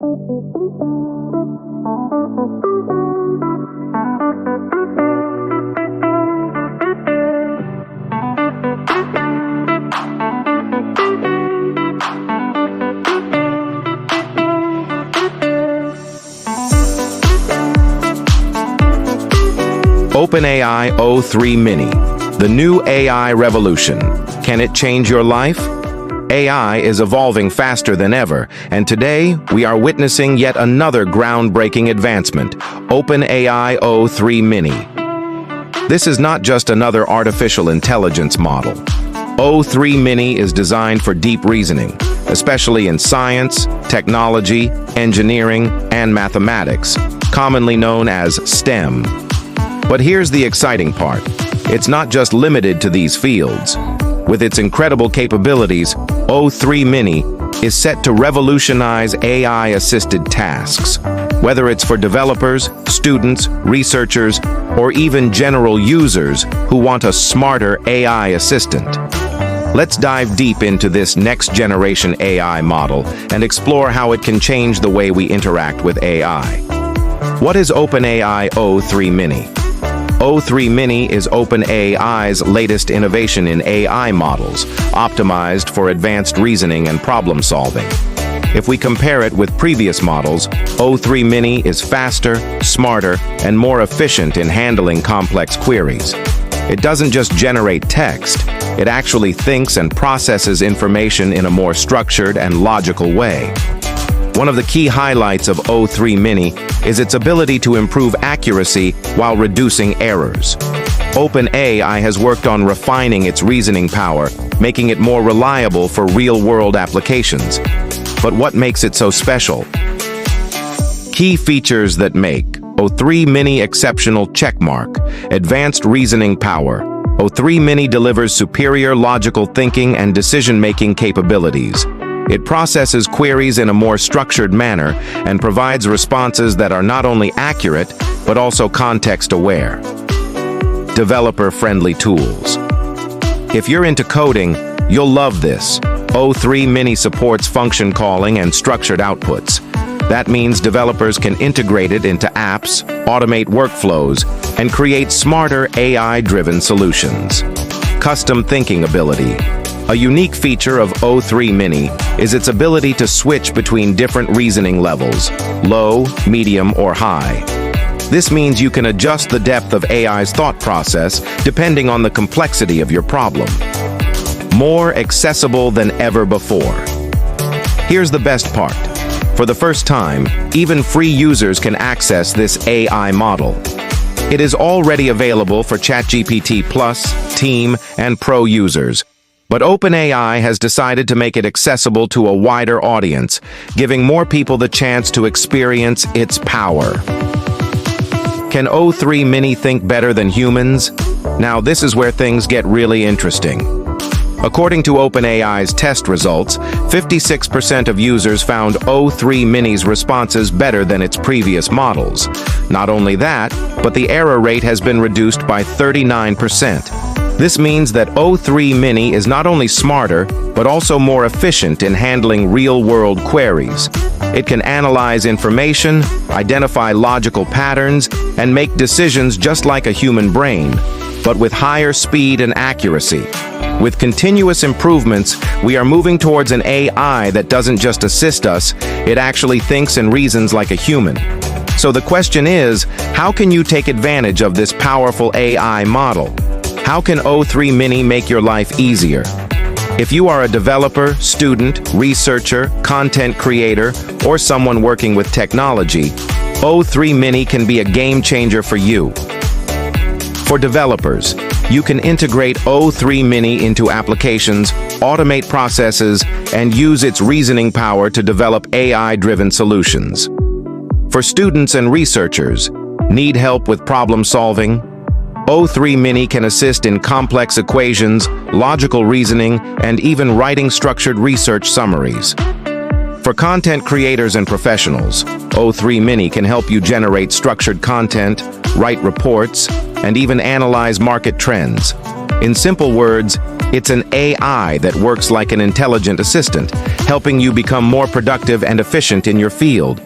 OpenAI O3-Mini, the new AI revolution. Can it change your life? AI is evolving faster than ever, and today we are witnessing yet another groundbreaking advancement, OpenAI O3-Mini. This is not just another artificial intelligence model. O3-Mini is designed for deep reasoning, especially in science, technology, engineering, and mathematics, commonly known as STEM. But here's the exciting part. It's not just limited to these fields. With its incredible capabilities, O3-Mini is set to revolutionize AI-assisted tasks. Whether it's for developers, students, researchers, or even general users who want a smarter AI assistant. Let's dive deep into this next-generation AI model and explore how it can change the way we interact with AI. What is OpenAI O3-Mini? O3-Mini is OpenAI's latest innovation in AI models, optimized for advanced reasoning and problem-solving. If we compare it with previous models, O3-Mini is faster, smarter, and more efficient in handling complex queries. It doesn't just generate text, it actually thinks and processes information in a more structured and logical way. One of the key highlights of O3-Mini is its ability to improve accuracy while reducing errors. OpenAI has worked on refining its reasoning power, making it more reliable for real-world applications. But what makes it so special? Key features that make O3-Mini exceptional checkmark, advanced reasoning power. O3-Mini delivers superior logical thinking and decision-making capabilities. It processes queries in a more structured manner and provides responses that are not only accurate, but also context-aware. Developer-friendly tools. If you're into coding, you'll love this. O3-Mini supports function calling and structured outputs. That means developers can integrate it into apps, automate workflows, and create smarter AI-driven solutions. Custom thinking ability. A unique feature of O3-Mini is its ability to switch between different reasoning levels, low, medium, or high. This means you can adjust the depth of AI's thought process depending on the complexity of your problem. More accessible than ever before. Here's the best part. For the first time, even free users can access this AI model. It is already available for ChatGPT Plus, Team, and Pro users. But OpenAI has decided to make it accessible to a wider audience, giving more people the chance to experience its power. Can O3-Mini think better than humans? Now this is where things get really interesting. According to OpenAI's test results, 56% of users found O3-Mini's responses better than its previous models. Not only that, but the error rate has been reduced by 39%. This means that O3-Mini is not only smarter, but also more efficient in handling real-world queries. It can analyze information, identify logical patterns, and make decisions just like a human brain, but with higher speed and accuracy. With continuous improvements, we are moving towards an AI that doesn't just assist us, it actually thinks and reasons like a human. So the question is, how can you take advantage of this powerful AI model? How can O3-Mini make your life easier? If you are a developer, student, researcher, content creator, or someone working with technology, O3-Mini can be a game changer for you. For developers, you can integrate O3-Mini into applications, automate processes, and use its reasoning power to develop AI-driven solutions. For students and researchers, need help with problem solving? O3-Mini can assist in complex equations, logical reasoning, and even writing structured research summaries. For content creators and professionals, O3-Mini can help you generate structured content, write reports, and even analyze market trends. In simple words, it's an AI that works like an intelligent assistant, helping you become more productive and efficient in your field.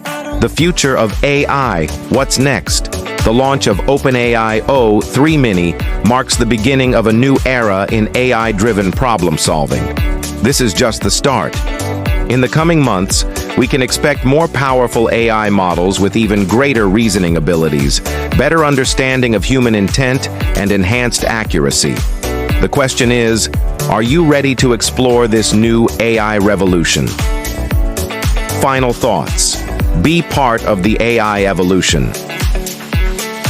The future of AI, what's next? The launch of OpenAI O3-Mini marks the beginning of a new era in AI-driven problem-solving. This is just the start. In the coming months, we can expect more powerful AI models with even greater reasoning abilities, better understanding of human intent, and enhanced accuracy. The question is, are you ready to explore this new AI revolution? Final thoughts. Be part of the AI evolution.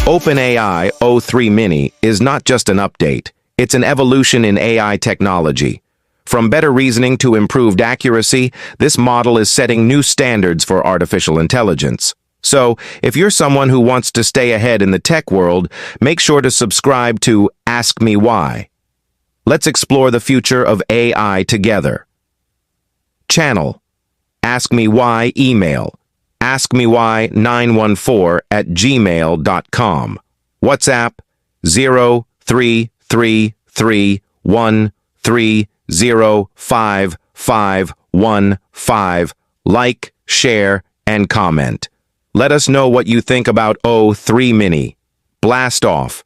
OpenAI O3-Mini is not just an update, it's an evolution in AI technology. From better reasoning to improved accuracy, this model is setting new standards for artificial intelligence. So, if you're someone who wants to stay ahead in the tech world, make sure to subscribe to Ask Me Why. Let's explore the future of AI together. Channel: Ask Me Why email: askmewhy914@gmail.com. WhatsApp: 033313055515. Like, share, and comment. Let us know what you think about O3-Mini. Blast off!